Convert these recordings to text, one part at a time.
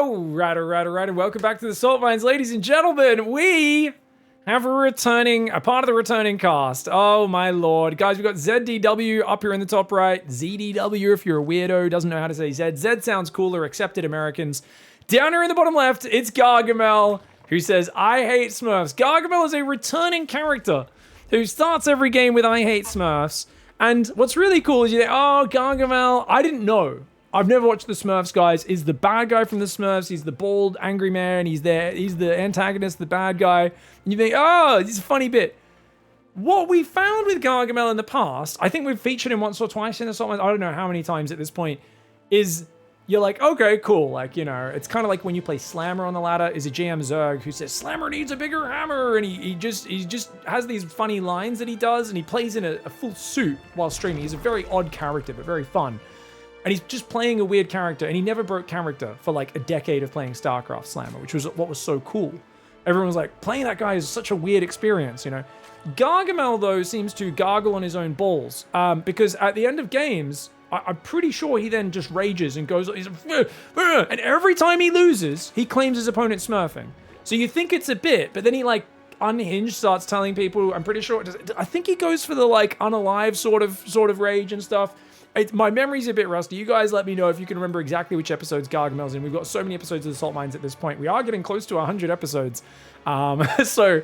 Alright, and welcome back to the Salt Mines, ladies and gentlemen. We have a part of the returning cast. Oh my lord. Guys, we've got ZDW up here in the top right. ZDW if you're a weirdo, doesn't know how to say Z. Z sounds cooler, accepted Americans. Down here in the bottom left, it's Gargamel, who says, I hate Smurfs. Gargamel is a returning character who starts every game with I hate Smurfs. And what's really cool is you think, oh, Gargamel, I didn't know. I've never watched the Smurfs, guys. Is the bad guy from the Smurfs. He's the bald, angry man. He's the antagonist, the bad guy. And you think, oh, it's a funny bit. What we found with Gargamel in the past, I think we've featured him once or twice in the Salt Mines, I don't know how many times at this point, is you're like, okay, cool. Like, you know, it's kind of like when you play Slammer on the ladder, is a GM Zerg who says, Slammer needs a bigger hammer. And he just has these funny lines that he does, and he plays in a full suit while streaming. He's a very odd character, but very fun. And he's just playing a weird character, and he never broke character for like a decade of playing StarCraft Slammer, which was what was so cool. Everyone was like, playing that guy is such a weird experience, you know? Gargamel, though, seems to gargle on his own balls, because at the end of games, I'm pretty sure he then just rages and goes, and every time he loses, he claims his opponent smurfing. So you think it's a bit, but then he like unhinged starts telling people, I'm pretty sure, I think he goes for the like unalive sort of rage and stuff. My memory's a bit rusty. You guys let me know if you can remember exactly which episodes Gargamel's in. We've got so many episodes of the Salt Mines at this point. We are getting close to 100 episodes. So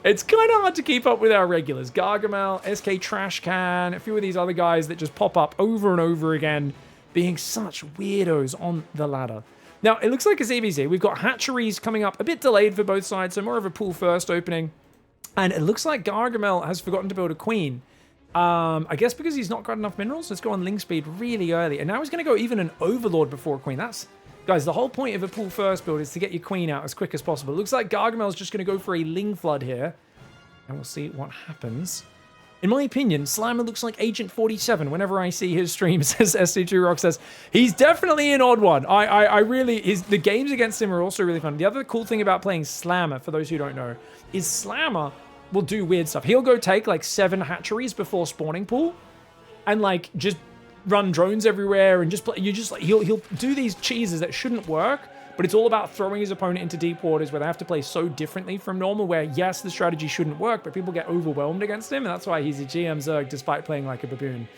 it's kind of hard to keep up with our regulars. Gargamel, SK Trash Can, a few of these other guys that just pop up over and over again, being such weirdos on the ladder. Now, it looks like a ZVZ. We've got hatcheries coming up, a bit delayed for both sides, so more of a pool first opening. And it looks like Gargamel has forgotten to build a queen. I guess because he's not got enough minerals, let's go on Ling Speed really early. And now he's going to go even an Overlord before a queen. That's, guys, the whole point of a pool first build is to get your queen out as quick as possible. It looks like Gargamel's just going to go for a Ling Flood here. And we'll see what happens. In my opinion, Slammer looks like Agent 47 whenever I see his stream, says SC2 Rock says. He's definitely an odd one. I really, the games against him are also really fun. The other cool thing about playing Slammer, for those who don't know, is Slammer will do weird stuff. He'll go take like 7 hatcheries before spawning pool and like just run drones everywhere and just play. He'll do these cheeses that shouldn't work, but it's all about throwing his opponent into deep waters where they have to play so differently from normal, where yes, the strategy shouldn't work, but people get overwhelmed against him, and that's why he's a GM Zerg despite playing like a baboon.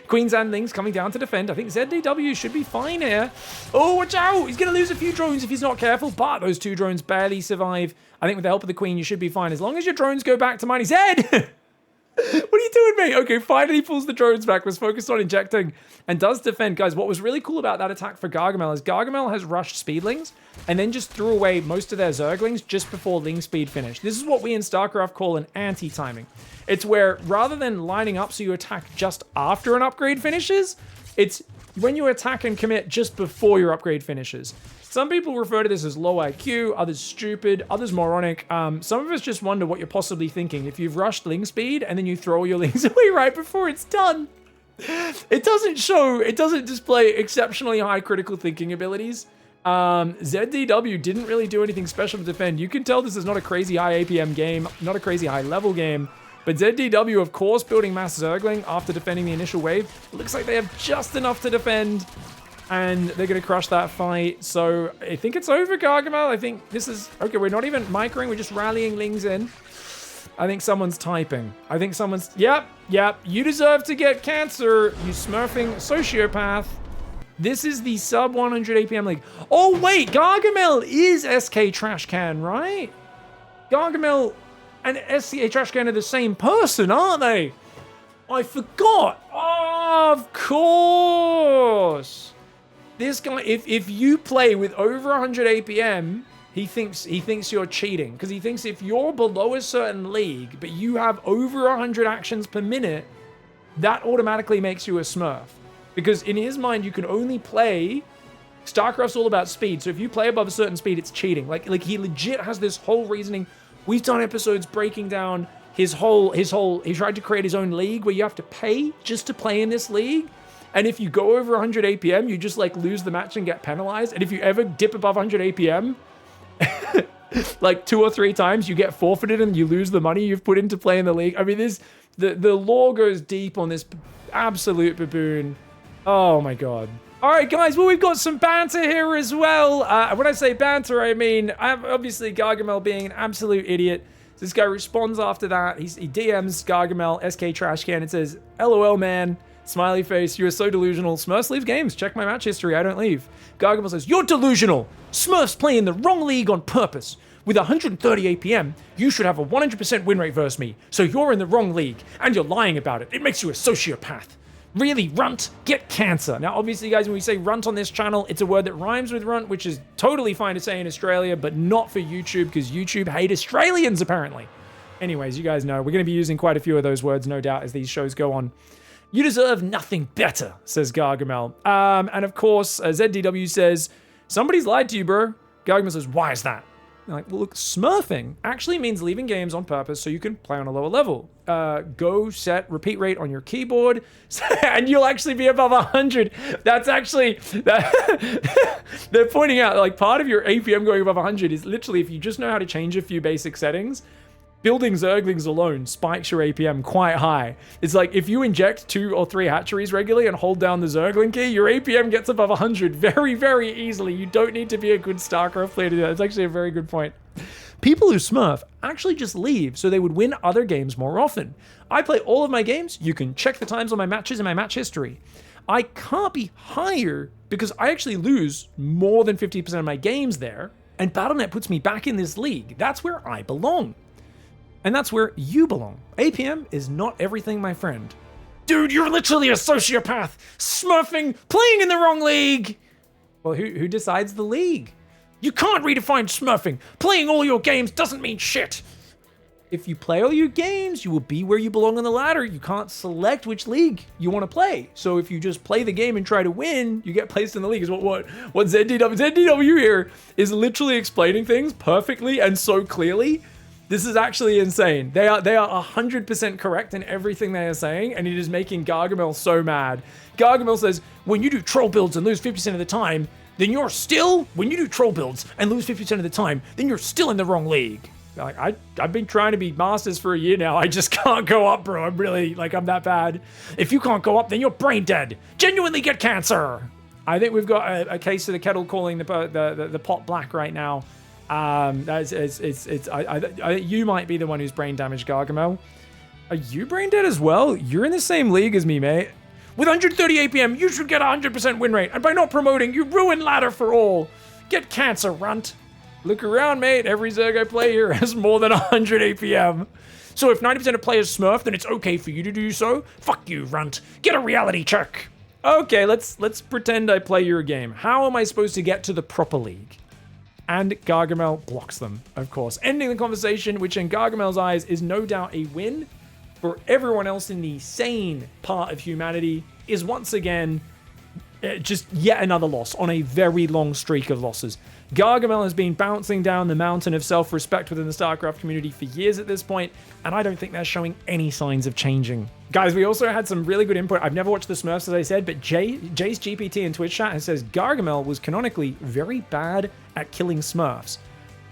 Queens and Lings coming down to defend. I think ZDW should be fine here. Oh, watch out! He's going to lose a few drones if he's not careful, but those 2 drones barely survive. I think with the help of the Queen, you should be fine. As long as your drones go back to mining. Zed! What are you doing, mate? Okay, finally pulls the drones back, was focused on injecting, and does defend. Guys, what was really cool about that attack for Gargamel is Gargamel has rushed Speedlings, and then just threw away most of their Zerglings just before Ling Speed finished. This is what we in StarCraft call an anti-timing. It's where, rather than lining up so you attack just after an upgrade finishes, it's when you attack and commit just before your upgrade finishes. Some people refer to this as low IQ, others stupid, others moronic. Some of us just wonder what you're possibly thinking. If you've rushed Ling Speed and then you throw your Lings away right before it's done. It doesn't display exceptionally high critical thinking abilities. ZDW didn't really do anything special to defend. You can tell this is not a crazy high APM game, not a crazy high level game. But ZDW, of course, building mass Zergling after defending the initial wave. Looks like they have just enough to defend. And they're going to crush that fight. So I think it's over, Gargamel. I think this is... Okay, we're not even microing. We're just rallying Lings in. I think someone's typing. I think someone's... Yep. You deserve to get cancer, you smurfing sociopath. This is the sub 100 APM league. Oh, wait. Gargamel is SK Trash Can, right? Gargamel and SK Trash Can are the same person, aren't they? I forgot. Oh, of course. This guy, if you play with over 100 APM, he thinks you're cheating. Because he thinks if you're below a certain league, but you have over 100 actions per minute, that automatically makes you a smurf. Because in his mind, you can only play... StarCraft's all about speed. So if you play above a certain speed, it's cheating. Like he legit has this whole reasoning. We've done episodes breaking down he tried to create his own league where you have to pay just to play in this league. And if you go over 100 APM, you just like lose the match and get penalized. And if you ever dip above 100 APM, like 2 or 3 times, you get forfeited and you lose the money you've put into playing the league. I mean, the lore goes deep on this absolute baboon. Oh my God. All right, guys. Well, we've got some banter here as well. When I say banter, I mean obviously Gargamel being an absolute idiot. This guy responds after that. He DMs Gargamel, SK Trash Can, and says, "LOL, man. Smiley face. You are so delusional. Smurfs leave games. Check my match history. I don't leave." Gargamel says, "You're delusional. Smurfs play in the wrong league on purpose. With 130 APM, you should have a 100% win rate versus me. So you're in the wrong league, and you're lying about it. It makes you a sociopath. Really, runt? Get cancer." Now, obviously, guys, when we say runt on this channel, it's a word that rhymes with runt, which is totally fine to say in Australia, but not for YouTube, because YouTube hate Australians, apparently. Anyways, you guys know, we're going to be using quite a few of those words, no doubt, as these shows go on. "You deserve nothing better," says Gargamel. And of course, ZDW says, "Somebody's lied to you, bro." Gargamel says, "Why is that?" They're like, "Well, look, smurfing actually means leaving games on purpose so you can play on a lower level. Go set repeat rate on your keyboard, and you'll actually be above 100. That's actually, they're pointing out, like, part of your APM going above 100 is literally if you just know how to change a few basic settings. Building Zerglings alone spikes your APM quite high. It's like if you inject 2 or 3 hatcheries regularly and hold down the Zergling key, your APM gets above 100 very, very easily. You don't need to be a good StarCraft player to do that. It's actually a very good point. People who smurf actually just leave so they would win other games more often. I play all of my games. You can check the times on my matches and my match history. I can't be higher because I actually lose more than 50% of my games there, and Battle.net puts me back in this league. That's where I belong. And that's where you belong. APM is not everything, my friend." Dude, you're literally a sociopath. Smurfing, playing in the wrong league. Well, who decides the league? You can't redefine smurfing. Playing all your games doesn't mean shit. If you play all your games, you will be where you belong on the ladder. You can't select which league you want to play. So if you just play the game and try to win, you get placed in the league. Is what ZDW here is literally explaining things perfectly and so clearly. This is actually insane. They are 100% correct in everything they are saying, and it is making Gargamel so mad. Gargamel says, "When you do troll builds and lose 50% of the time, then you're still, when you do troll builds and lose 50% of the time, then you're still in the wrong league." Like, I've been trying to be masters for a year now. I just can't go up, bro. I'm really, like, I'm that bad. If you can't go up, then you're brain dead. Genuinely get cancer. I think we've got a case of the kettle calling the pot black right now. You might be the one who's brain damaged, Gargamel. Are you brain dead as well? You're in the same league as me, mate. With 130 APM, you should get a 100% win rate. And by not promoting, you ruin ladder for all. Get cancer, runt. Look around, mate. Every Zerg I play here has more than 100 APM. So if 90% of players smurf, then it's okay for you to do so? Fuck you, runt. Get a reality check. Okay, let's pretend I play your game. How am I supposed to get to the proper league? And Gargamel blocks them, of course, ending the conversation, which in Gargamel's eyes is no doubt a win. For everyone else in the sane part of humanity is once again just yet another loss on a very long streak of losses. Gargamel has been bouncing down the mountain of self-respect within the StarCraft community for years at this point, and I don't think they're showing any signs of changing. Guys, we also had some really good input. I've never watched the Smurfs, as I said, but Jace GPT in Twitch chat says Gargamel was canonically very bad at killing Smurfs.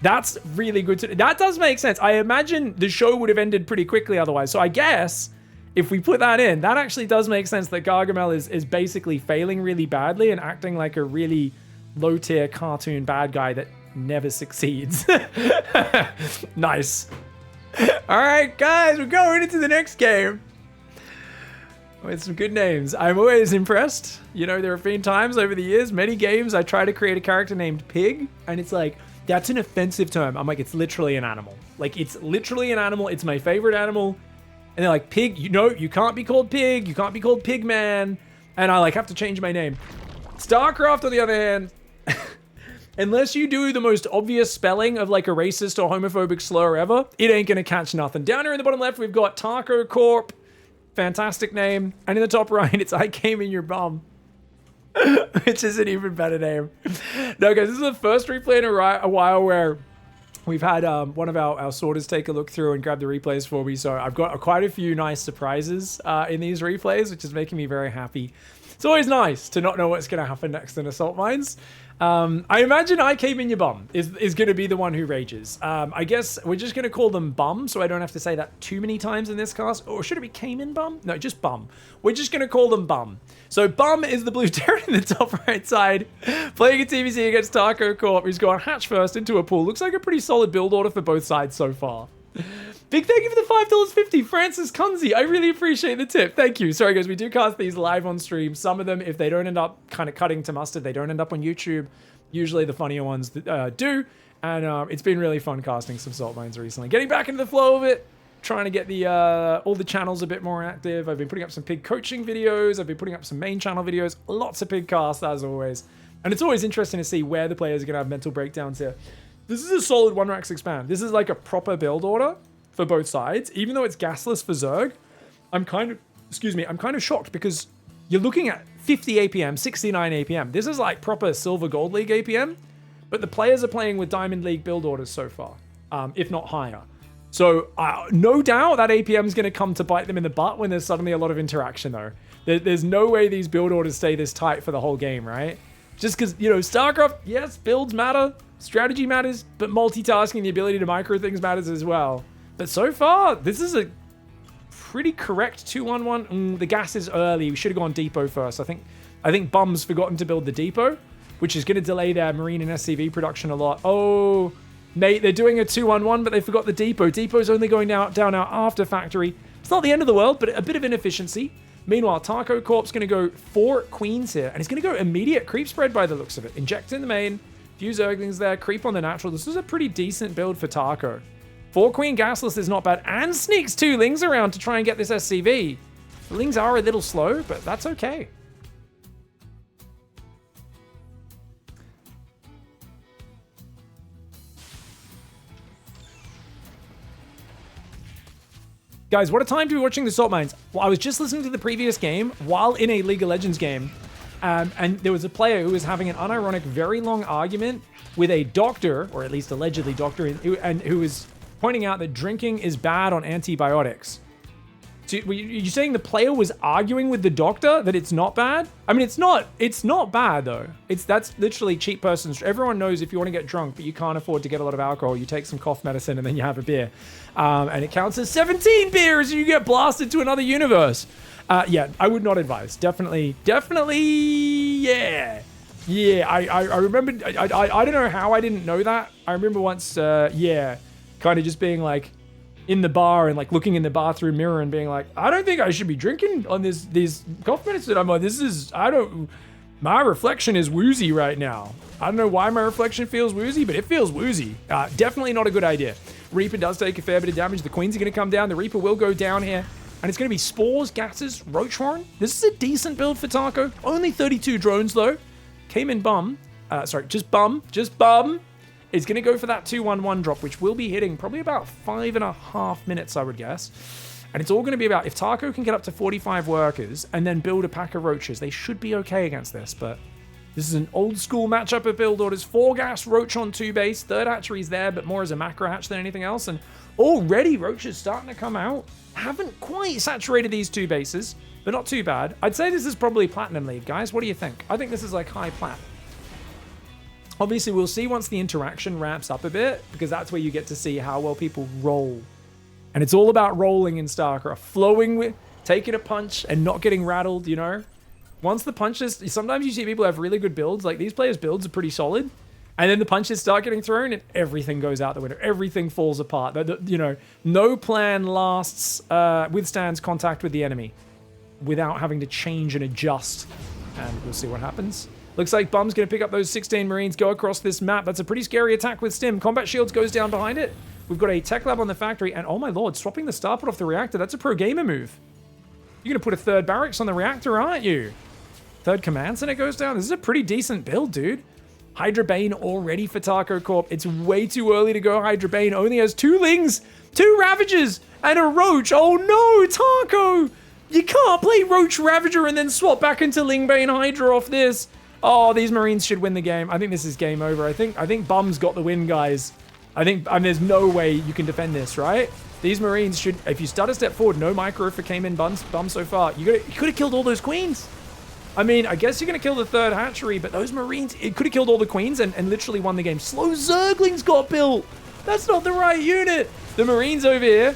That's really good to... That does make sense. I imagine the show would have ended pretty quickly otherwise. So I guess if we put that in, that actually does make sense that Gargamel is basically failing really badly and acting like a really low-tier cartoon bad guy that never succeeds. Nice. All right, guys, we're going into the next game with some good names. I'm always impressed. You know, there have been times over the years, many games, I try to create a character named Pig, and it's like, that's an offensive term. I'm like, it's literally an animal. Like, it's literally an animal. It's my favorite animal. And they're like, Pig, you know, you can't be called Pig. You can't be called Pigman. And I, like, have to change my name. StarCraft, on the other hand, unless you do the most obvious spelling of, like, a racist or homophobic slur ever, it ain't gonna catch nothing. Down here in the bottom left, we've got Taco Corp. Fantastic name. And in the top right, it's I Came in Your Bum. Which is an even better name. No, guys, this is the first replay in a while where we've had one of our sorters take a look through and grab the replays for me. So I've got quite a few nice surprises in these replays, which is making me very happy. It's always nice to not know what's going to happen next in Assault Mines. I imagine I came in your bum is going to be the one who rages. I guess we're just going to call them bum, so I don't have to say that too many times in this cast. Or should it be came in bum? No, just bum. We're just going to call them bum. So bum is the blue turret in the top right side. Playing a TVC against Taco Corp, who's gone hatch first into a pool. Looks like a pretty solid build order for both sides so far. Big thank you for the $5.50, Francis Kunzi. I really appreciate the tip. Thank you. Sorry, guys, we do cast these live on stream. Some of them, if they don't end up kind of cutting to mustard, they don't end up on YouTube. Usually the funnier ones do. And it's been really fun casting some salt mines recently. Getting back into the flow of it. Trying to get the all the channels a bit more active. I've been putting up some pig coaching videos. I've been putting up some main channel videos. Lots of pig casts, as always. And it's always interesting to see where the players are going to have mental breakdowns here. This is a solid 1-Rax expand. This is like a proper build order for both sides. Even though it's gasless for Zerg, I'm kind of shocked because you're looking at 50 APM, 69 APM. This is like proper Silver Gold League APM, but the players are playing with Diamond League build orders so far, if not higher. So no doubt that APM is going to come to bite them in the butt when there's suddenly a lot of interaction though. There's no way these build orders stay this tight for the whole game, right? Just because, you know, StarCraft, yes, builds matter, strategy matters, but multitasking, the ability to micro things matters as well. But so far, this is a pretty correct 2-1-1. The gas is early. We should have gone depot first. I think Bum's forgotten to build the depot, which is going to delay their Marine and SCV production a lot. Oh, Nate, they're doing a 2-1-1, but they forgot the depot. Depot's only going down now after factory. It's not the end of the world, but a bit of inefficiency. Meanwhile, Taco Corp's going to go 4 queens here, and he's going to go immediate creep spread by the looks of it. Inject in the main, few Zerglings there, creep on the natural. This is a pretty decent build for Taco. 4 queen gasless is not bad, and sneaks 2 Lings around to try and get this SCV. The Lings are a little slow, but that's okay. Guys, what a time to be watching the salt mines. Well, I was just listening to the previous game while in a League of Legends game, and there was a player who was having an unironic, very long argument with a doctor, or at least allegedly doctor, and who was pointing out that drinking is bad on antibiotics. So you're saying the player was arguing with the doctor that it's not bad? I mean, it's not bad though. That's literally cheap person's. Everyone knows if you want to get drunk, but you can't afford to get a lot of alcohol, you take some cough medicine and then you have a beer. And it counts as 17 beers and you get blasted to another universe. Yeah, I would not advise. Definitely, yeah. Yeah, I remember, I don't know how I didn't know that. I remember once, yeah, kind of just being like, in the bar and like looking in the bathroom mirror and being like, I don't think I should be drinking on these cough medicine. I'm like, my reflection is woozy right now. I don't know why my reflection feels woozy, but it feels woozy. Definitely not a good idea. Reaper does take a fair bit of damage. The Queens are going to come down. The Reaper will go down here. And it's going to be Spores, Gases, Roach Horn. This is a decent build for Taco. Only 32 drones though. Came in bum. Sorry, just bum. It's going to go for that 2-1-1 drop, which will be hitting probably about 5.5 minutes, I would guess. And it's all going to be about, if Taco can get up to 45 workers and then build a pack of roaches, they should be okay against this. But this is an old school matchup of build orders. 4 gas, roach on 2 base. 3rd hatchery's there, but more as a macro hatch than anything else. And already roaches starting to come out. Haven't quite saturated these 2 bases, but not too bad. I'd say this is probably Platinum League, guys. What do you think? I think this is like high plat. Obviously, we'll see once the interaction ramps up a bit, because that's where you get to see how well people roll. And it's all about rolling in StarCraft. Flowing with, taking a punch and not getting rattled, you know? Once the punches, sometimes you see people have really good builds. Like, these players' builds are pretty solid. And then the punches start getting thrown and everything goes out the window. Everything falls apart. You know, no plan withstands contact with the enemy without having to change and adjust. And we'll see what happens. Looks like Bum's going to pick up those 16 Marines, go across this map. That's a pretty scary attack with Stim. Combat Shields goes down behind it. We've got a Tech Lab on the factory. And oh my lord, swapping the starport off the reactor. That's a pro gamer move. You're going to put a 3rd barracks on the reactor, aren't you? 3rd command center goes down. This is a pretty decent build, dude. Hydra Bane already for Taco Corp. It's way too early to go Hydra Bane. Only has 2 Lings, 2 Ravagers, and a Roach. Oh no, Taco! You can't play Roach Ravager and then swap back into Ling Bane Hydra off this. Oh, these Marines should win the game. I think this is game over. I think Bum's got the win, guys. I mean, there's no way you can defend this, right? These Marines should, if you start a step forward, no micro for came in Bum so far. You could have killed all those Queens. I mean, I guess you're going to kill the third hatchery, but those Marines, it could have killed all the queens and literally won the game. Slow Zerglings got built. That's not the right unit. The Marines over here,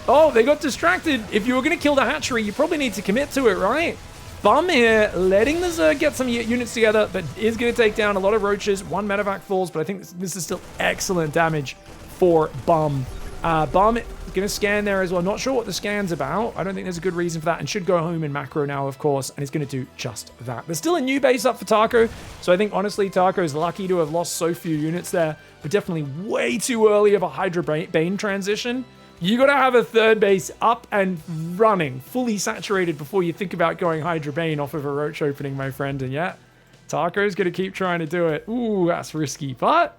oh, they got distracted. If you were going to kill the hatchery, you probably need to commit to it, right? Bum here, letting the Zerg get some units together, but is going to take down a lot of roaches. 1 medevac falls, but I think this is still excellent damage for Bum. Bum is going to scan there as well. Not sure what the scan's about. I don't think there's a good reason for that, and should go home in macro now, of course, and it's going to do just that. There's still a new base up for Taco, so I think, honestly, Taco's lucky to have lost so few units there, but definitely way too early of a Hydra Bane transition. You got to have a third base up and running, fully saturated before you think about going Hydra Bane off of a roach opening, my friend, and yeah, Taco's going to keep trying to do it. Ooh, that's risky, but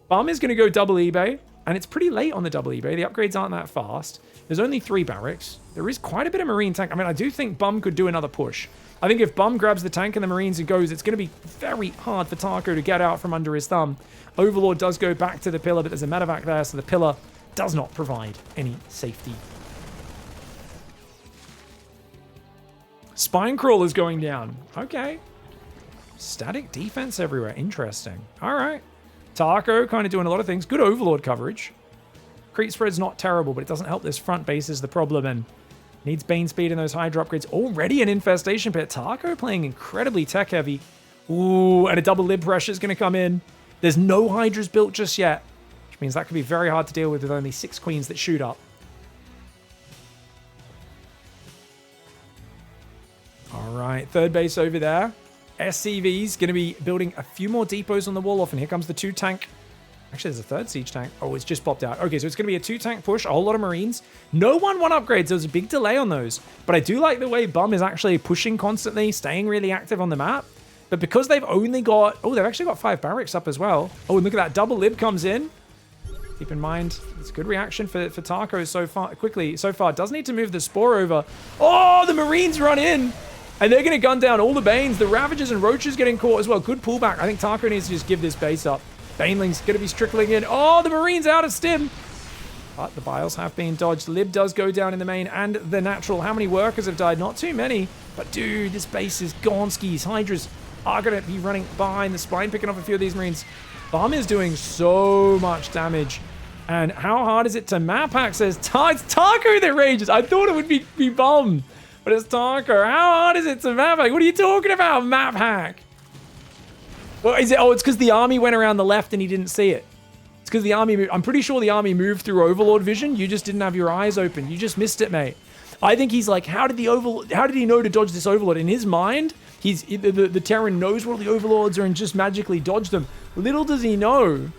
Bum is going to go double eBay. And it's pretty late on the double eBay. The upgrades aren't that fast. There's only 3 barracks. There is quite a bit of Marine tank. I mean, I do think Bum could do another push. I think if Bum grabs the tank and the Marines and goes, it's going to be very hard for Taco to get out from under his thumb. Overlord does go back to the pillar, but there's a medevac there, so the pillar does not provide any safety. Spine crawl is going down. Okay. Static defense everywhere. Interesting. All right. Taco kind of doing a lot of things. Good Overlord coverage. Creep spread's not terrible, but it doesn't help this front base is the problem, and needs Bane speed in those Hydra upgrades. Already an infestation pit. Taco playing incredibly tech heavy. Ooh, and a double lib pressure is going to come in. There's no Hydras built just yet, which means that could be very hard to deal with only 6 queens that shoot up. All right, third base over there. SCV's going to be building a few more depots on the wall off, and here comes the 2 tank. Actually, there's a 3rd siege tank. Oh, it's just popped out. Okay, so it's going to be a 2 tank push, a whole lot of Marines. No 1-1 upgrades. There was a big delay on those, but I do like the way Bum is actually pushing constantly, staying really active on the map. But because they've only got... Oh, they've actually got 5 barracks up as well. Oh, and look at that. Double lib comes in. Keep in mind, it's a good reaction for Taco so far. So far, does need to move the Spore over. Oh, the Marines run in. And they're going to gun down all the Banes. The Ravagers and Roaches getting caught as well. Good pullback. I think Taco needs to just give this base up. Baneling's going to be trickling in. Oh, the Marines out of stim. But the Biles have been dodged. Lib does go down in the main and the natural. How many workers have died? Not too many. But dude, this base is gone skis. Hydras are going to be running behind the spine, picking off a few of these Marines. Bum is doing so much damage. And how hard is it to map hack? Says it's Taco that rages. I thought it would be Bum. But it's Taco. How hard is it to map hack? What are you talking about, map hack? Well, is it? Oh, it's because the army went around the left and he didn't see it. It's because the army moved. I'm pretty sure the army moved through Overlord vision. You just didn't have your eyes open. You just missed it, mate. I think he's like, how did he know to dodge this Overlord? In his mind, the Terran knows where the Overlords are and just magically dodged them. Little does he know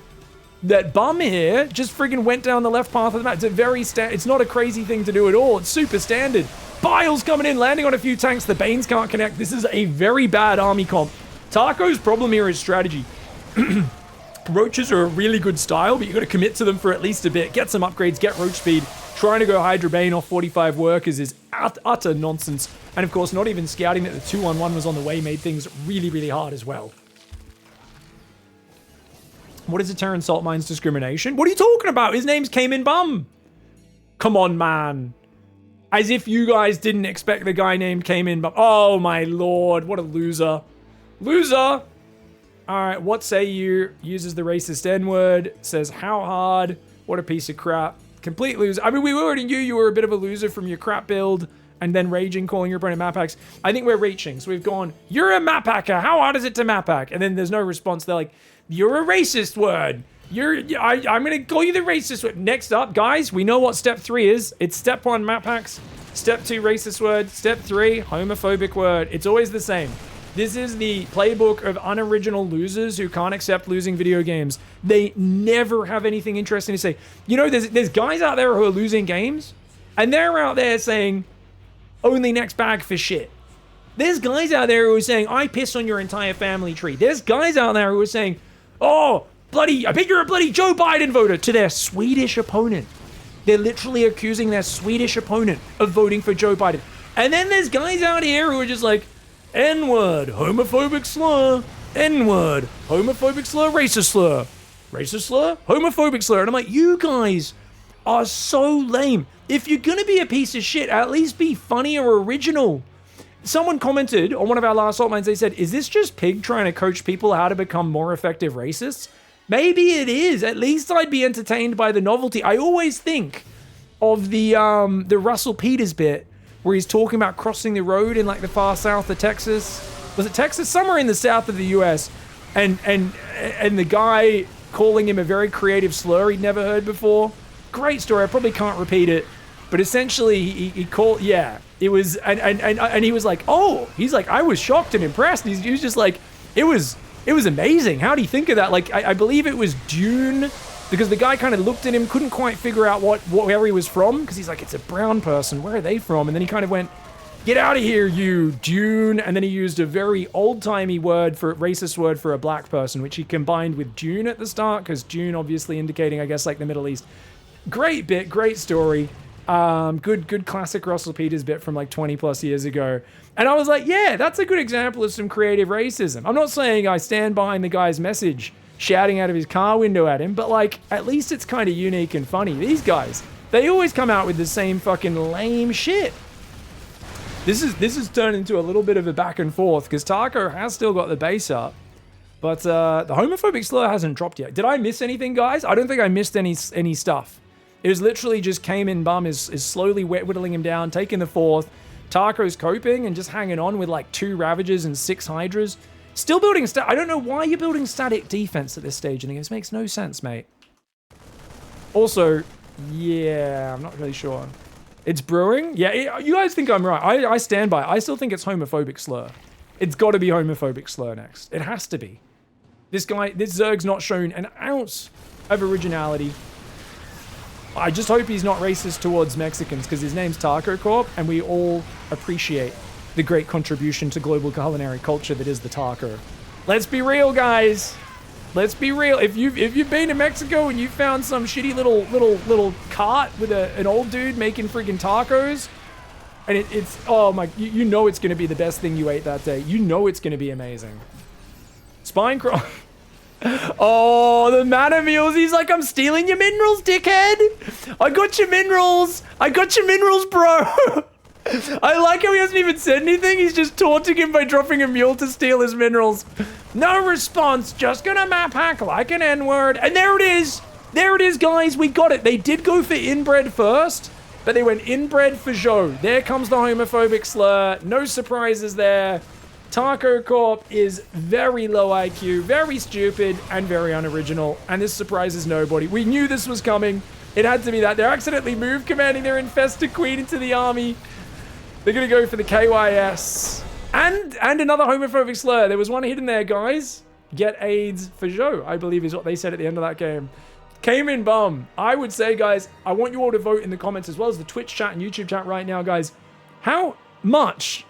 that Bum here just friggin' went down the left path of the map. It's not a crazy thing to do at all. It's super standard. Biles coming in, landing on a few tanks. The Banes can't connect. This is a very bad army comp. Taco's problem here is strategy. Roaches are a really good style, but you got to commit to them for at least a bit. Get some upgrades, get roach speed. Trying to go Hydra Bane off 45 workers is utter nonsense. And of course, not even scouting that the 2-on-1 was on the way made things really, really hard as well. What is a Terran salt mines discrimination? What are you talking about? His name's Cayman Bum. Come on, man. As if you guys didn't expect the guy named Cayman Bum. Oh my lord, what a loser. Loser! All right, what say you? Uses the racist N-word. Says, how hard? What a piece of crap. Complete loser. I mean, we already knew you were a bit of a loser from your crap build and then raging, calling your opponent map hacks. I think we're reaching. So we've gone, you're a map hacker. How hard is it to map hack? And then there's no response. They're like, you're a racist word. I'm going to call you the racist word. Next up, guys, we know what step 3 is. It's step 1, map hacks. Step 2, racist word. Step 3, homophobic word. It's always the same. This is the playbook of unoriginal losers who can't accept losing video games. They never have anything interesting to say. You know, there's guys out there who are losing games, and they're out there saying, only next bag for shit. There's guys out there who are saying, I piss on your entire family tree. There's guys out there who are saying, oh, bloody, I bet you're a bloody Joe Biden voter, to their Swedish opponent. They're literally accusing their Swedish opponent of voting for Joe Biden. And then there's guys out here who are just like, N-word, homophobic slur, N-word, homophobic slur, racist slur, homophobic slur. And I'm like, you guys are so lame. If you're going to be a piece of shit, at least be funny or original. someone commented on one of our last salt mines, they said, is this just Pig trying to coach people how to become more effective racists? Maybe it is. At least I'd be entertained by the novelty. I always think of the Russell Peters bit where he's talking about crossing the road in like the far south of Texas. Was it Texas? Somewhere in the south of the US. And the guy calling him a very creative slur he'd never heard before. Great story. I probably can't repeat it. But essentially, he called, yeah, it was, and he was like, oh, he's like, I was shocked and impressed. He was just like, it was amazing. How do you think of that? Like, I believe it was Dune, because the guy kind of looked at him, couldn't quite figure out where he was from, because he's like, it's a brown person. Where are they from? And then he kind of went, get out of here, you Dune. And then he used a very old-timey racist word for a black person, which he combined with Dune at the start, because Dune obviously indicating, I guess, like the Middle East. Great bit, great story. Good classic Russell Peters bit from like 20 plus years ago. And I was like, yeah, that's a good example of some creative racism. I'm not saying I stand behind the guy's message shouting out of his car window at him, but like, at least it's kind of unique and funny. These guys, they always come out with the same fucking lame shit. This is turned into a little bit of a back and forth because Taco has still got the base up, but the homophobic slur hasn't dropped yet. Did I miss anything, guys? I don't think I missed any stuff. It was literally just came in bum is slowly whittling him down, taking the fourth. Taco's coping and just hanging on with like 2 Ravagers and 6 Hydras. Still building I don't know why you're building static defense at this stage in the game. This makes no sense, mate. Also, yeah, I'm not really sure. It's brewing? Yeah, you guys think I'm right. I stand by it. I still think it's homophobic slur. It's got to be homophobic slur next. It has to be. This Zerg's not shown an ounce of originality. I just hope he's not racist towards Mexicans because his name's Taco Corp and we all appreciate the great contribution to global culinary culture that is the taco. Let's be real, guys. Let's be real. If you've been to Mexico and you found some shitty little cart with an old dude making freaking tacos, and it's oh my, you know it's gonna be the best thing you ate that day. You know it's gonna be amazing. Spinecroft. Oh, the mana meals. He's like, I'm stealing your minerals, dickhead. I got your minerals. I got your minerals, bro. I like how he hasn't even said anything. He's just taunting him by dropping a mule to steal his minerals. No response. Just gonna map hack like an N-word. And there it is. There it is, guys. We got it. They did go for inbred first, but they went inbred for Joe. There comes the homophobic slur. No surprises there. Taco Corp is very low IQ, very stupid, and very unoriginal, and this surprises nobody. We knew this was coming. It had to be that. They're accidentally move commanding their Infested Queen into the army. They're going to go for the KYS. And another homophobic slur. There was one hidden there, guys. Get AIDS for Joe, I believe is what they said at the end of that game. Came in bum. I would say, guys, I want you all to vote in the comments as well as the Twitch chat and YouTube chat right now, guys. How much...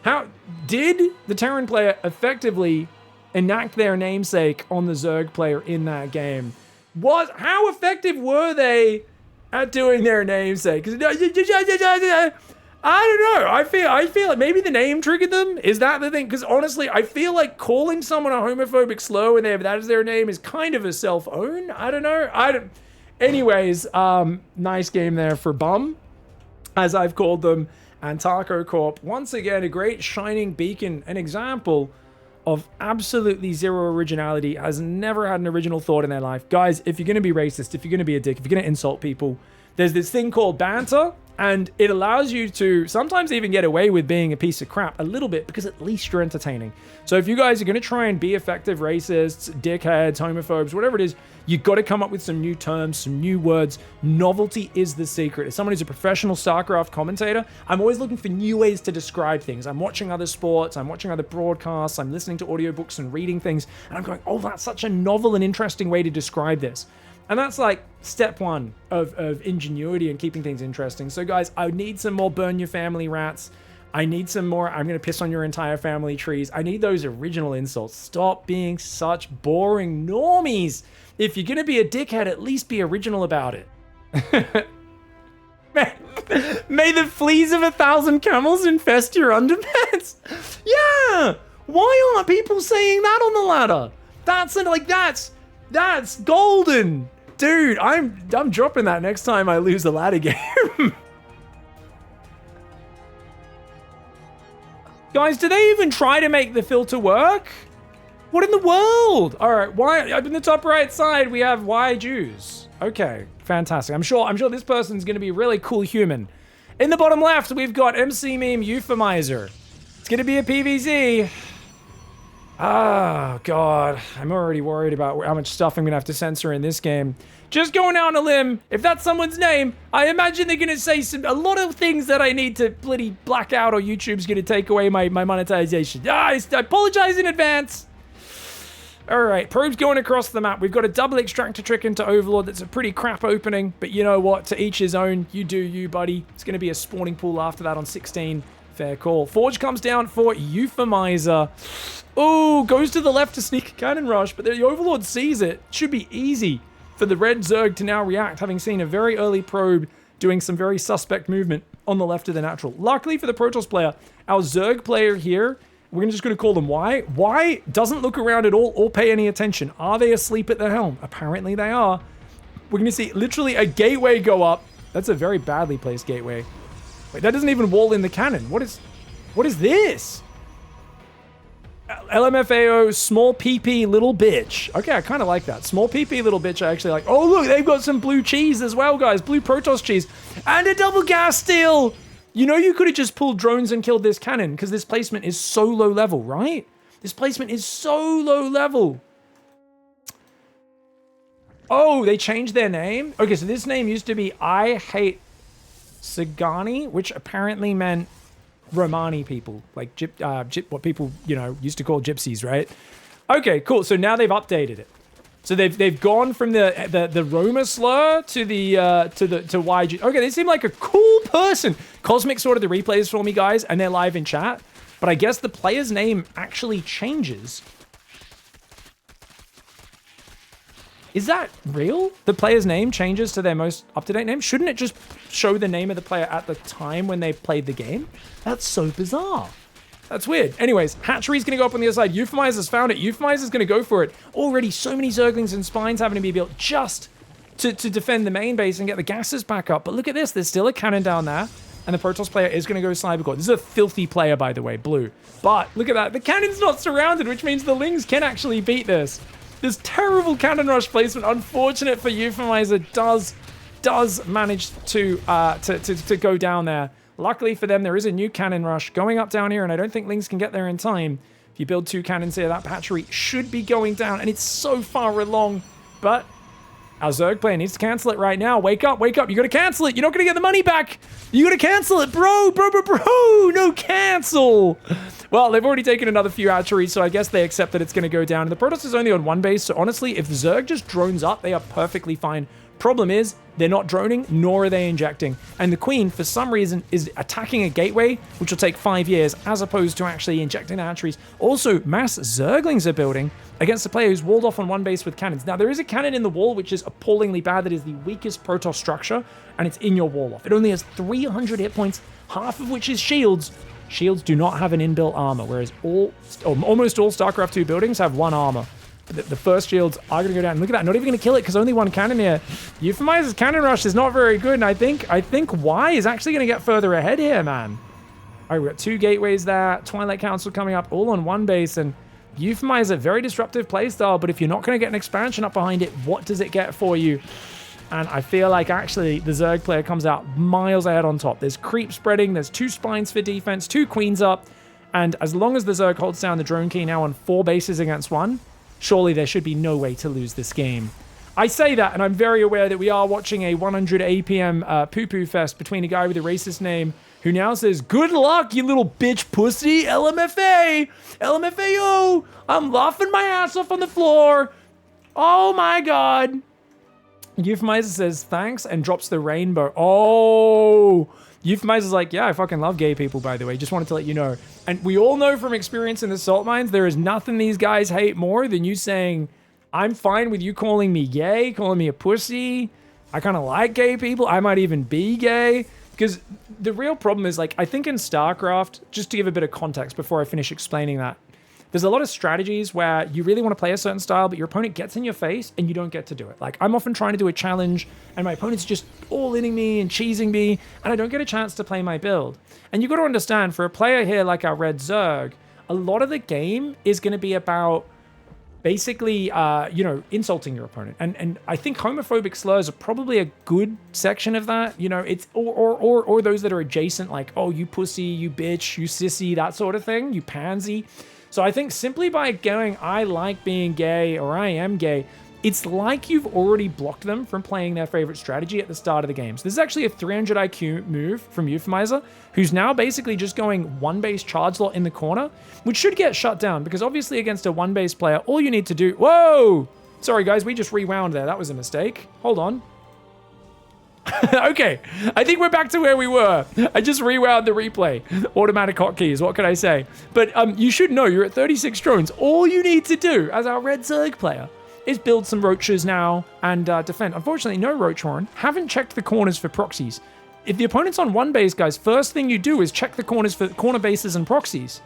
How did the Terran player effectively enact their namesake on the Zerg player in that game? How effective were they at doing their namesake? I don't know. I feel like maybe the name triggered them. Is that the thing? Because honestly, I feel like calling someone a homophobic slur when they have that as their name is kind of a self-own. I don't know. Anyways, nice game there for Bum, as I've called them. And Taco Corp, once again, a great shining beacon, an example of absolutely zero originality, has never had an original thought in their life. Guys, if you're going to be racist, if you're going to be a dick, if you're going to insult people, there's this thing called banter, and it allows you to sometimes even get away with being a piece of crap a little bit because at least you're entertaining. So if you guys are going to try and be effective racists, dickheads, homophobes, whatever it is, you've got to come up with some new terms, some new words. Novelty is the secret. As someone who's a professional StarCraft commentator, I'm always looking for new ways to describe things. I'm watching other sports, I'm watching other broadcasts, I'm listening to audiobooks and reading things, and I'm going, oh, that's such a novel and interesting way to describe this. And that's like step one of ingenuity and keeping things interesting. So guys, I need some more burn your family rats. I need some more, I'm going to piss on your entire family trees. I need those original insults. Stop being such boring normies. If you're going to be a dickhead, at least be original about it. May the fleas of 1,000 camels infest your underpants. Yeah. Why aren't people saying that on the ladder? That's golden. Dude, I'm dropping that next time I lose a ladder game. Guys, do they even try to make the filter work? What in the world? All right, why up in the top right side we have why Jews? Okay, fantastic. I'm sure this person's gonna be a really cool human. In the bottom left, we've got MC Meme Euphemizer. It's gonna be a PVZ. Oh God, I'm already worried about how much stuff I'm gonna have to censor in this game. Just going out on a limb, if that's someone's name, I imagine they're gonna say a lot of things that I need to bloody black out or YouTube's gonna take away my monetization. I apologize in advance. All right, probes going across the map. We've got a double extractor trick into Overlord. That's a pretty crap opening, but you know what? To each his own. You do you, buddy. It's going to be a spawning pool after that on 16. Fair call. Forge comes down for Euphemizer. Oh, goes to the left to sneak a cannon rush, but the Overlord sees it. Should be easy for the red Zerg to now react, having seen a very early probe doing some very suspect movement on the left of the natural. Luckily for the Protoss player, our Zerg player here, we're just going to call them Y. Y doesn't look around at all or pay any attention. Are they asleep at the helm? Apparently they are. We're going to see literally a gateway go up. That's a very badly placed gateway. Wait, that doesn't even wall in the cannon. What is this? LMFAO, small PP little bitch. Okay, I kind of like that. Small PP little bitch, I actually like. Oh, look, they've got some blue cheese as well, guys. Blue Protoss cheese. And a double gas steal. You know, you could have just pulled drones and killed this cannon because this placement is so low level, right? This placement is so low level. Oh, they changed their name? Okay, so this name used to be I Hate Sagani, which apparently meant Romani people, like what people, you know, used to call gypsies, right? Okay, cool. So now they've updated it. So they've gone from the Roma slur to YG. Okay, they seem like a cool person. Cosmic sorted the replays for me, guys, and they're live in chat. But I guess the player's name actually changes. Is that real? The player's name changes to their most up-to-date name? Shouldn't it just show the name of the player at the time when they played the game? That's so bizarre. That's weird. Anyways, Hatchery's going to go up on the other side. Euphemizer's found it. Euphemizer's going to go for it. Already so many Zerglings and Spines having to be built just to defend the main base and get the gases back up. But look at this. There's still a cannon down there. And the Protoss player is going to go Cybercore. This is a filthy player, by the way, blue. But look at that. The cannon's not surrounded, which means the Lings can actually beat this. This terrible cannon rush placement, unfortunate for Euphemizer, does manage to go down there. Luckily for them, there is a new cannon rush going up down here, and I don't think Lings can get there in time. If you build two cannons here, that hatchery should be going down, and it's so far along. But our Zerg player needs to cancel it right now. Wake up, wake up. You gotta cancel it. You're not gonna get the money back. You gotta cancel it, bro. No cancel. Well, they've already taken another few hatcheries, so I guess they accept that it's gonna go down. And the Protoss is only on one base, so honestly, if Zerg just drones up, they are perfectly fine. Problem is, they're not droning, nor are they injecting. And the Queen, for some reason, is attacking a gateway, which will take 5 years, as opposed to actually injecting the hatcheries. Also, mass Zerglings are building against a player who's walled off on one base with cannons. Now, there is a cannon in the wall, which is appallingly bad. That is the weakest Protoss structure, and it's in your wall off. It only has 300 hit points, half of which is shields. Shields do not have an inbuilt armor, whereas almost all StarCraft 2 buildings have one armor. The first shields are going to go down. Look at that. Not even going to kill it because only one cannon here. Euphemizer's cannon rush is not very good. And I think Y is actually going to get further ahead here, man. All right, we've got two gateways there. Twilight Council coming up all on one base. And Euphemizer, very disruptive playstyle. But if you're not going to get an expansion up behind it, what does it get for you? And I feel like actually the Zerg player comes out miles ahead on top. There's creep spreading. There's two spines for defense, two queens up. And as long as the Zerg holds down the drone key now on 4 bases against 1, surely there should be no way to lose this game. I say that, and I'm very aware that we are watching a 100 APM poo-poo fest between a guy with a racist name who now says, "Good luck, you little bitch pussy, LMFA, LMFAO, I'm laughing my ass off on the floor. Oh my God." Euphemizer says, "Thanks," and drops the rainbow. Oh, Euphemizer's like, "Yeah, I fucking love gay people, by the way. Just wanted to let you know." And we all know from experience in the salt mines, there is nothing these guys hate more than you saying, "I'm fine with you calling me gay, calling me a pussy. I kind of like gay people. I might even be gay." Because the real problem is, like, I think in StarCraft, just to give a bit of context before I finish explaining that, there's a lot of strategies where you really want to play a certain style, but your opponent gets in your face and you don't get to do it. Like, I'm often trying to do a challenge and my opponent's just all-inning me and cheesing me, and I don't get a chance to play my build. And you got to understand, for a player here like our Red Zerg, a lot of the game is going to be about basically, insulting your opponent. And I think homophobic slurs are probably a good section of that. It's or those that are adjacent, like, oh, you pussy, you bitch, you sissy, that sort of thing, you pansy. So I think simply by going, I like being gay or I am gay, it's like you've already blocked them from playing their favorite strategy at the start of the games. This is actually a 300 IQ move from Euphemizer, who's now basically just going one-base charge slot in the corner, which should get shut down, because obviously against a one-base player, all you need to do... Whoa! Sorry, guys, we just rewound there. That was a mistake. Hold on. Okay, I think we're back to where we were. I just rewound the replay. Automatic hotkeys, what can I say? But you should know, you're at 36 drones. All you need to do, as our Red Zerg player, is build some roaches now and defend. Unfortunately, no roach horn. Haven't checked the corners for proxies. If the opponent's on one base, guys, first thing you do is check the corners for corner bases and proxies.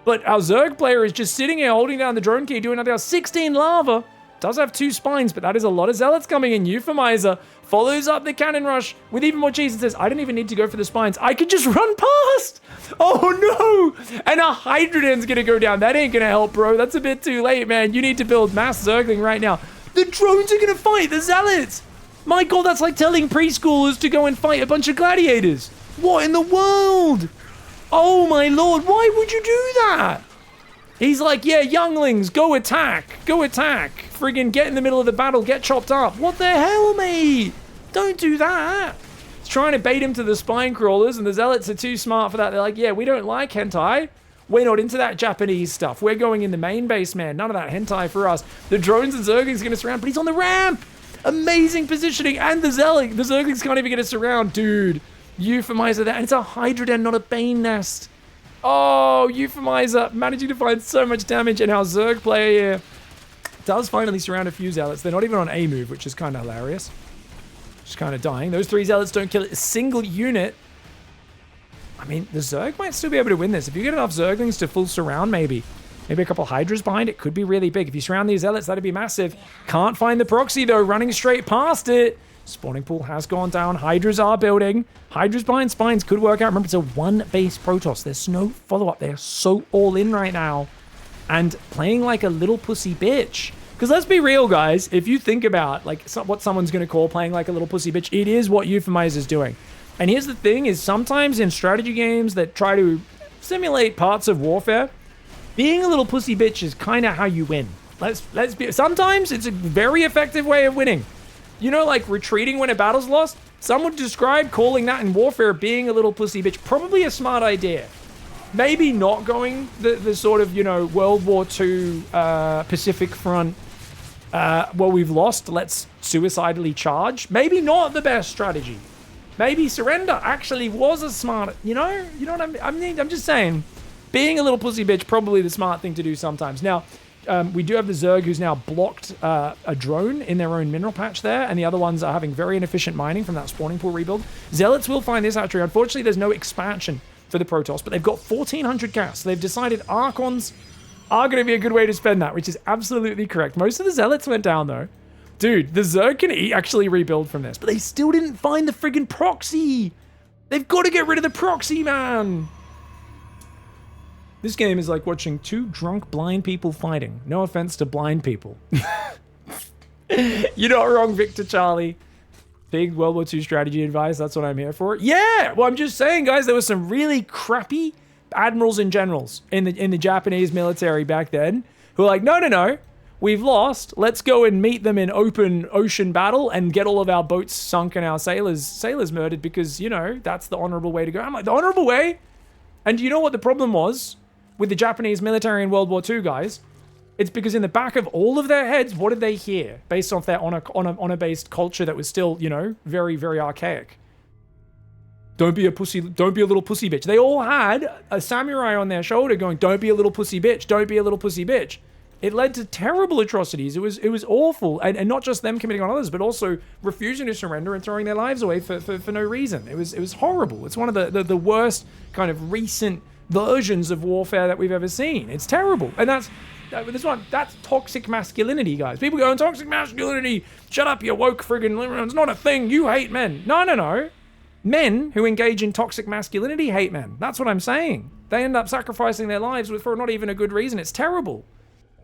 But our Zerg player is just sitting here holding down the drone key, doing nothing else. 16 lava. Does have 2 spines, but that is a lot of zealots coming in. Euphemizer follows up the cannon rush with even more cheese and says, I don't even need to go for the spines. I could just run past. Oh no. And a Hydroden's going to go down. That ain't going to help, bro. That's a bit too late, man. You need to build mass Zergling right now. The drones are going to fight the zealots. My God, that's like telling preschoolers to go and fight a bunch of gladiators. What in the world? Oh my Lord. Why would you do that? He's like, yeah, younglings, go attack. Go attack. Friggin' get in the middle of the battle, get chopped up. What the hell, mate? Don't do that. He's trying to bait him to the spine crawlers, and the zealots are too smart for that. They're like, yeah, we don't like hentai. We're not into that Japanese stuff. We're going in the main base, man. None of that hentai for us. The drones and Zerglings are going to surround, but he's on the ramp. Amazing positioning, and the Zerglings can't even get a surround. Dude, Euphemizer that, and it's a Hydroden, not a Bane nest. Oh, Euphemizer managing to find so much damage, and our Zerg player here does finally surround a few zealots. They're not even on A move, which is kind of hilarious. Just kind of dying. Those 3 zealots don't kill a single unit. I mean, the Zerg might still be able to win this. If you get enough Zerglings to full surround, maybe a couple Hydras behind, it could be really big. If you surround these zealots, that'd be massive. Can't find the proxy, though, running straight past it. Spawning pool has gone down. Hydras are building. Hydras behind spines could work out. Remember, it's a one-base Protoss. There's no follow-up. They're so all in right now. And playing like a little pussy bitch. Because let's be real, guys. If you think about like what someone's going to call playing like a little pussy bitch, it is what Euphemizer's doing. And here's the thing is sometimes in strategy games that try to simulate parts of warfare, being a little pussy bitch is kind of how you win. Let's be. Sometimes it's a very effective way of winning. You know, like retreating when a battle's lost? Some would describe calling that in warfare being a little pussy bitch. Probably a smart idea. Maybe not going the sort of, World War II Pacific Front, well, we've lost, let's suicidally charge. Maybe not the best strategy. Maybe surrender actually was a smart, you know what I mean? I'm just saying, being a little pussy bitch, probably the smart thing to do sometimes. Now, we do have the Zerg who's now blocked a drone in their own mineral patch there, and the other ones are having very inefficient mining from that spawning pool rebuild. Zealots will find this out. Unfortunately, there's no expansion for the Protoss, but they've got 1,400 gas. So they've decided Archons are going to be a good way to spend that, which is absolutely correct. Most of the Zealots went down, though. Dude, the Zerg can actually rebuild from this, but they still didn't find the friggin' proxy. They've got to get rid of the proxy, man. This game is like watching 2 drunk blind people fighting. No offense to blind people. You're not wrong, Victor Charlie. Big World War II strategy advice. That's what I'm here for. Yeah! Well, I'm just saying, guys, there was some really crappy admirals and generals in the Japanese military back then who were like, no. We've lost. Let's go and meet them in open ocean battle and get all of our boats sunk and our sailors murdered because, that's the honorable way to go. I'm like, the honorable way? And do you know what the problem was with the Japanese military in World War II, guys? It's because in the back of all of their heads, what did they hear based off their honor-based culture that was still, very, very archaic? Don't be a little pussy bitch. They all had a samurai on their shoulder going, don't be a little pussy bitch, don't be a little pussy bitch. It led to terrible atrocities. It was awful. And not just them committing on others, but also refusing to surrender and throwing their lives away for no reason. It was horrible. It's one of the worst kind of recent versions of warfare that we've ever seen. It's terrible. And that's toxic masculinity, guys. People go, toxic masculinity, shut up, you woke friggin', it's not a thing, you hate men. No. Men who engage in toxic masculinity hate men. That's what I'm saying. They end up sacrificing their lives for not even a good reason. It's terrible.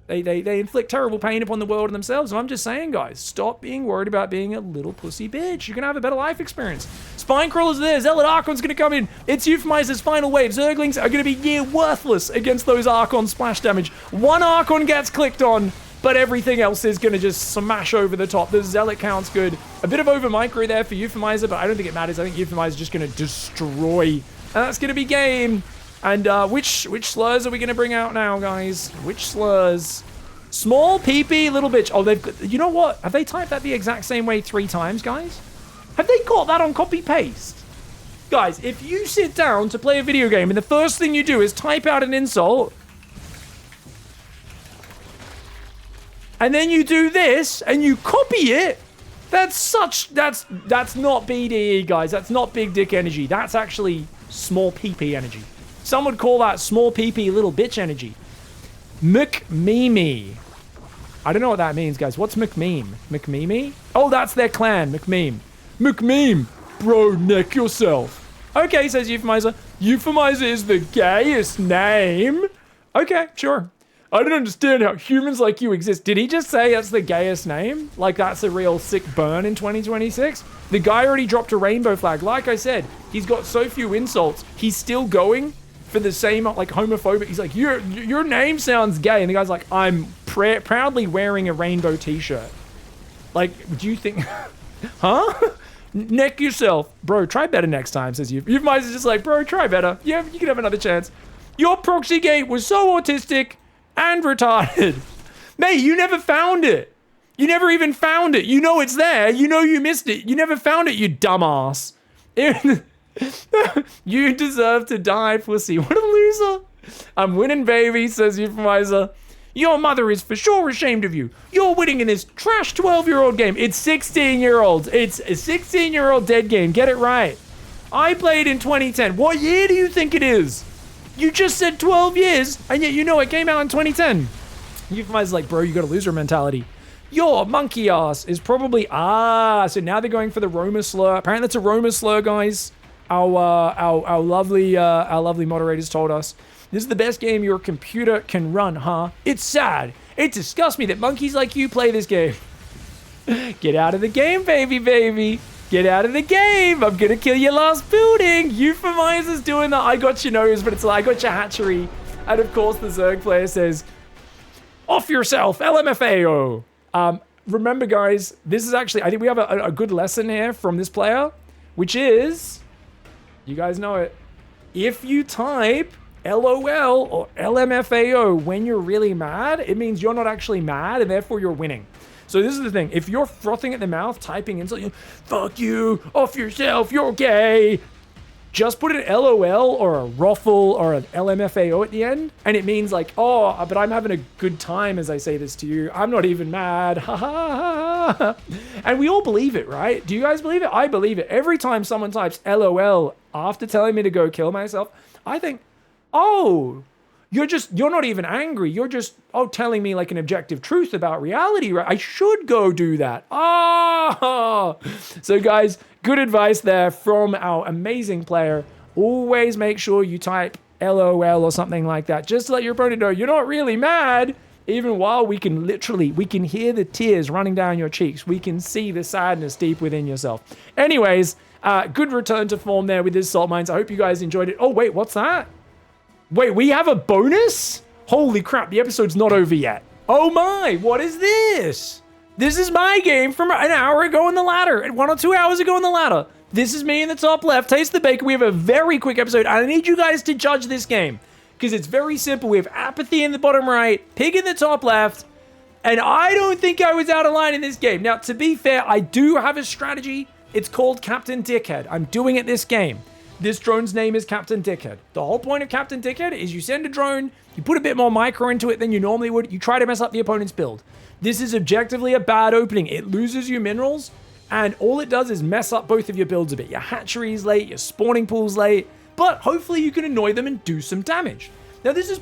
They inflict terrible pain upon the world and themselves. And I'm just saying, guys, stop being worried about being a little pussy bitch. You're going to have a better life experience. Spinecrawler's there. Zealot Archon's going to come in. It's Euphemizer's final wave. Zerglings are going to be near worthless against those Archon splash damage. One Archon gets clicked on, but everything else is going to just smash over the top. The Zealot count's good. A bit of over micro there for Euphemizer, but I don't think it matters. I think Euphemizer's just going to destroy. And that's going to be game. And which slurs are we going to bring out now, guys? Which slurs? Small PP, little bitch. Oh, you know what? Have they typed that the exact same way 3 times, guys? Have they got that on copy-paste? Guys, if you sit down to play a video game and the first thing you do is type out an insult, and then you do this and you copy it, that's not BDE, guys. That's not big dick energy. That's actually small PP energy. Some would call that small PP little bitch energy. McMeme. I don't know what that means, guys. What's McMeme? McMeme? Oh, that's their clan, McMeme. McMeme. Bro, neck yourself. Okay, says Euphemizer. Euphemizer is the gayest name. Okay, sure. I don't understand how humans like you exist. Did he just say that's the gayest name? Like that's a real sick burn in 2026? The guy already dropped a rainbow flag. Like I said, he's got so few insults. He's still going for the same, like, homophobic. He's like, your name sounds gay. And the guy's like, I'm proudly wearing a rainbow t-shirt. Like, do you think... huh? Neck yourself. Bro, try better next time, says you. Euphemizer's just like, bro, try better. Yeah, you can have another chance. Your proxy gate was so autistic and retarded. Mate, you never found it. You never even found it. You know it's there. You know you missed it. You never found it, you dumbass. You deserve to die, pussy. What a loser. I'm winning, baby, says Euphemizer. Your mother is for sure ashamed of you. You're winning in this trash 12-year-old game. It's 16-year-olds. It's a 16-year-old dead game. Get it right. I played in 2010. What year do you think it is? You just said 12 years, and yet you know it came out in 2010. Euphemizer's like, bro, you got a loser mentality. Your monkey ass is probably... so now they're going for the Roma slur. Apparently it's a Roma slur, guys. Our lovely moderators told us. This is the best game your computer can run, huh? It's sad. It disgusts me that monkeys like you play this game. Get out of the game, baby. Get out of the game. I'm gonna kill your last building. Euphemizer's doing the I got your nose, but it's like I got your hatchery. And of course the Zerg player says, off yourself, LMFAO. Remember, guys, this is actually, I think we have a good lesson here from this player, which is, you guys know it. If you type LOL or LMFAO when you're really mad, it means you're not actually mad and therefore you're winning. So this is the thing. If you're frothing at the mouth, typing insult, fuck you, off yourself, you're gay. Just put an LOL or a ruffle or an LMFAO at the end. And it means like, oh, but I'm having a good time as I say this to you. I'm not even mad. Ha ha ha. And we all believe it, right? Do you guys believe it? I believe it. Every time someone types LOL after telling me to go kill myself, I think, oh, you're not even angry. You're just, telling me like an objective truth about reality, right? I should go do that. Oh, so guys, good advice there from our amazing player. Always make sure you type LOL or something like that, just to let your opponent know you're not really mad, even while we can hear the tears running down your cheeks. We can see the sadness deep within yourself. Anyways, good return to form there with this Salt Mines. I hope you guys enjoyed it. Oh, wait, what's that? Wait, we have a bonus? Holy crap, the episode's not over yet. Oh my, what is this? This is my game from an hour ago in the ladder, 1 or 2 hours ago in the ladder. This is me in the top left, Taste the Bacon. We have a very quick episode. I need you guys to judge this game because it's very simple. We have Apathy in the bottom right, Pig in the top left, and I don't think I was out of line in this game. Now, to be fair, I do have a strategy. It's called Captain Dickhead. I'm doing it this game. This drone's name is Captain Dickhead. The whole point of Captain Dickhead is you send a drone, you put a bit more micro into it than you normally would, you try to mess up the opponent's build. This is objectively a bad opening. It loses you minerals, and all it does is mess up both of your builds a bit. Your hatchery's late, your spawning pool's late. but hopefully you can annoy them and do some damage. Now, this is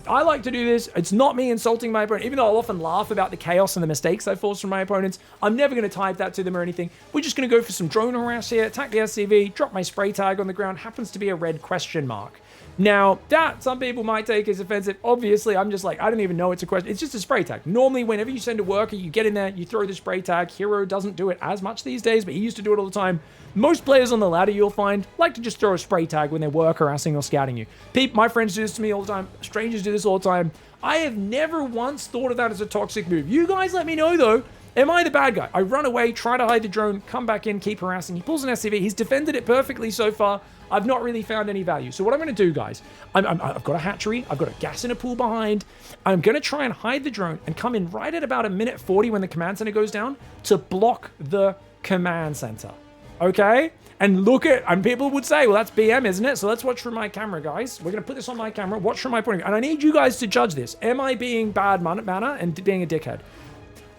I like to do this. It's not me insulting my opponent, even though I'll often laugh about the chaos and the mistakes I force from my opponents. I'm never going to type that to them or anything. We're just going to go for some drone harass here, attack the SCV, drop my spray tag on the ground, happens to be a red question mark. Now, that some people might take as offensive. Obviously, I'm just like, I don't even know it's a question. It's just a spray tag. Normally, whenever you send a worker, you get in there, you throw the spray tag. Hero doesn't do it as much these days, but he used to do it all the time. Most players on the ladder, you'll find, like to just throw a spray tag when they're work harassing or scouting you. My friends do this to me all the time. Strangers do this all the time. I have never once thought of that as a toxic move. You guys let me know, though. Am I the bad guy? I run away, try to hide the drone, come back in, keep harassing. He pulls an SCV. He's defended it perfectly so far. I've not really found any value. So what I'm going to do, guys, I've got a hatchery. I've got a gas in a pool behind. I'm going to try and hide the drone and come in right at about a minute 40 when the command center goes down to block the command center. Okay? And and people would say, well, that's BM, isn't it? So let's watch from my camera, guys. We're going to put this on my camera. Watch from my point of view. And I need you guys to judge this. Am I being bad manner and being a dickhead?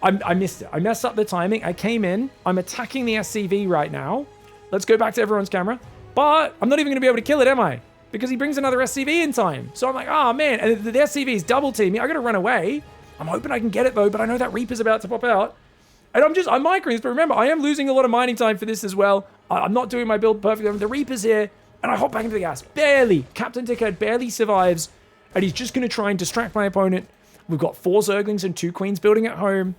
I missed it. I messed up the timing. I came in. I'm attacking the SCV right now. Let's go back to everyone's camera. But I'm not even going to be able to kill it, am I? Because he brings another SCV in time. So I'm like, oh, man. And the SCV is double teaming. I got to run away. I'm hoping I can get it, though. But I know that Reaper's about to pop out. And I'm microing this. But remember, I am losing a lot of mining time for this as well. I'm not doing my build perfectly. The Reaper's here. And I hop back into the gas. Barely. Captain Dickhead barely survives. And he's just going to try and distract my opponent. We've got 4 Zerglings and 2 Queens building at home.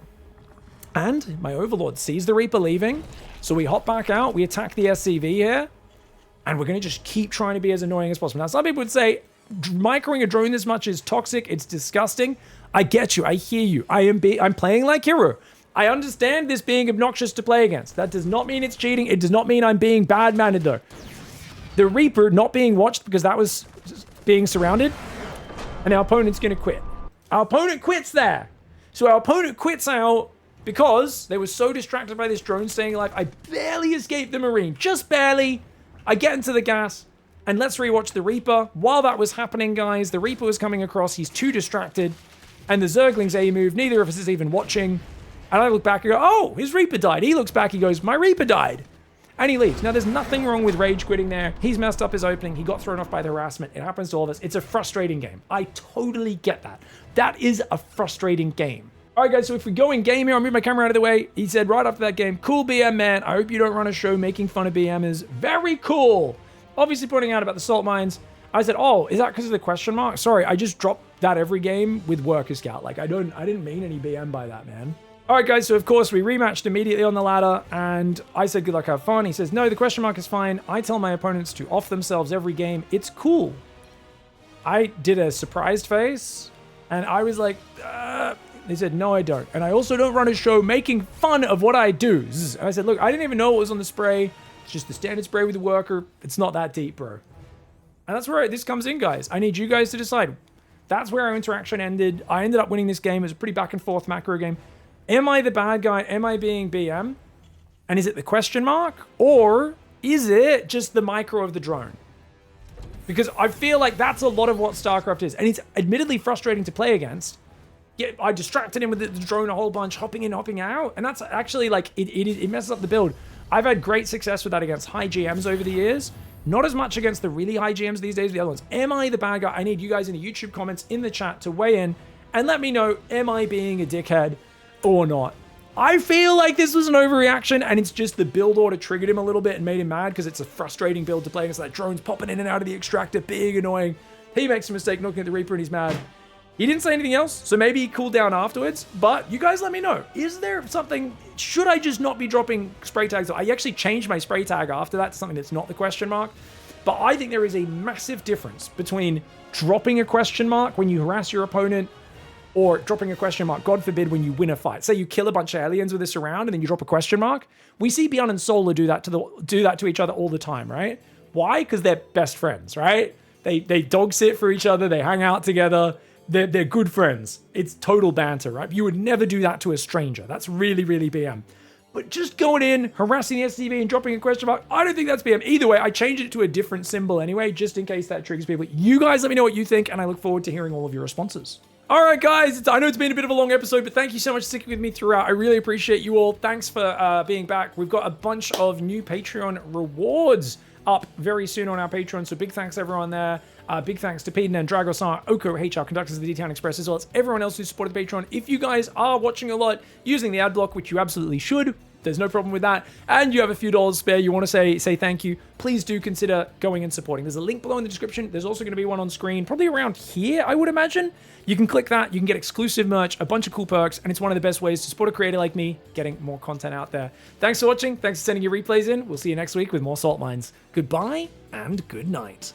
And my Overlord sees the Reaper leaving. So we hop back out. We attack the SCV here. And we're going to just keep trying to be as annoying as possible. Now, some people would say microing a drone this much is toxic. It's disgusting. I get you. I hear you. I'm playing like hero. I understand this being obnoxious to play against. That does not mean it's cheating. It does not mean I'm being bad-mannered, though. The Reaper not being watched because that was being surrounded. And our opponent's going to quit. Our opponent quits there. So our opponent quits out because they were so distracted by this drone staying alive. I barely escaped the Marine. Just barely. I get into the gas. And let's rewatch the Reaper. While that was happening, guys, the Reaper was coming across. He's too distracted. And the Zerglings A-move. Neither of us is even watching. And I look back and go, oh, his Reaper died. He looks back, he goes, my Reaper died. And he leaves. Now, there's nothing wrong with rage quitting there. He's messed up his opening. He got thrown off by the harassment. It happens to all of us. It's a frustrating game. I totally get that. That is a frustrating game. All right, guys, so if we go in game here, I'll move my camera out of the way. He said right after that game, cool BM, man. I hope you don't run a show making fun of BMers. Very cool. Obviously pointing out about the salt mines. I said, oh, is that because of the question mark? Sorry, I just dropped that every game with Worker Scout. Like, I didn't mean any BM by that, man. All right, guys, so of course we rematched immediately on the ladder, and I said, good luck, have fun. He says, no, the question mark is fine. I tell my opponents to off themselves every game. It's cool. I did a surprised face, and I was like, They said, no, I don't. And I also don't run a show making fun of what I do. And I said, look, I didn't even know what was on the spray. It's just the standard spray with the worker. It's not that deep, bro. And that's where this comes in, guys. I need you guys to decide. That's where our interaction ended. I ended up winning this game. It was a pretty back and forth macro game. Am I the bad guy? Am I being BM? And is it the question mark? Or is it just the micro of the drone? Because I feel like that's a lot of what StarCraft is. And it's admittedly frustrating to play against. Yeah, I distracted him with the drone a whole bunch, hopping in, hopping out. And that's actually like, it messes up the build. I've had great success with that against high GMs over the years. Not as much against the really high GMs these days, the other ones. Am I the bad guy? I need you guys in the YouTube comments in the chat to weigh in and let me know, am I being a dickhead or not? I feel like this was an overreaction and it's just the build order triggered him a little bit and made him mad because it's a frustrating build to play against. That drone's popping in and out of the extractor, being annoying. He makes a mistake knocking at the Reaper and he's mad. He didn't say anything else, so maybe he cooled down afterwards, but you guys let me know. Is there something, should I just not be dropping spray tags? I actually changed my spray tag after that to something that's not the question mark, but I think there is a massive difference between dropping a question mark when you harass your opponent or dropping a question mark, God forbid, when you win a fight. Say you kill a bunch of aliens with this around and then you drop a question mark. We see Beyond and Solar do that to each other all the time, right? Why? Because they're best friends, right? They dog sit for each other, they hang out together. They're good friends. It's total banter, right? You would never do that to a stranger. That's really, really BM. But just going in, harassing the SCV and dropping a question mark, I don't think that's BM. Either way, I changed it to a different symbol anyway, just in case that triggers people. You guys let me know what you think, and I look forward to hearing all of your responses. All right, guys, I know it's been a bit of a long episode, but thank you so much for sticking with me throughout. I really appreciate you all. Thanks for being back. We've got a bunch of new Patreon rewards up very soon on our Patreon. So big thanks to everyone there. Big thanks to Peden and Dragosar, Oko, HR, conductors of the D-Town Express, as well as everyone else who supported the Patreon. If you guys are watching a lot using the ad block, which you absolutely should, there's no problem with that, and you have a few dollars spare, you want to say thank you, please do consider going and supporting. There's a link below in the description. There's also going to be one on screen, probably around here, I would imagine. You can click that, you can get exclusive merch, a bunch of cool perks, and it's one of the best ways to support a creator like me getting more content out there. Thanks for watching. Thanks for sending your replays in. We'll see you next week with more Salt Mines. Goodbye and good night.